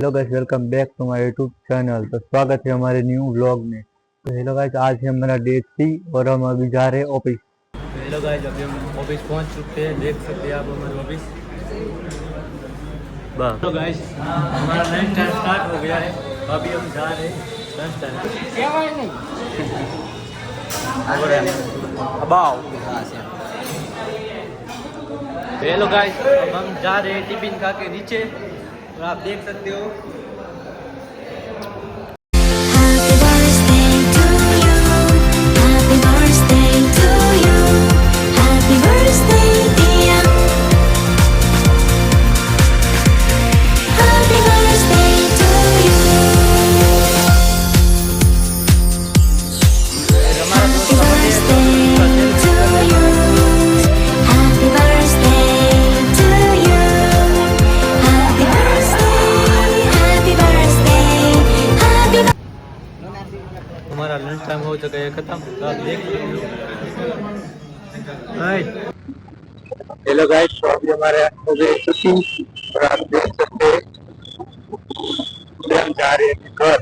Hello guys, welcome back to my YouTube channel. तो स्वागत है हमारे न्यू व्लॉग में। तो हेलो गाइस, आज है हमारा डे 3 और हम अभी जा रहे हैं ऑफिस। हेलो गाइस, अभी हम ऑफिस पहुंच चुके हैं। देख सकते हैं आप हमारे ऑफिस। हेलो गाइस, हमारा लंच टाइम स्टार्ट हो गया है। अभी हम जा रहे हैं लंच टाइम। क्या भाई नहीं हेलो गाइस, अब हम जा रहे हैं टिफिन खा के नीचे और आप देख सकते हो। हमारा लंच टाइम हो चुका है खत्म। तो आप देख हेलो गाइस, तो अभी हमारे हो गए छुट्टी और आप देख सकते हैं हम जा रहे हैं घर।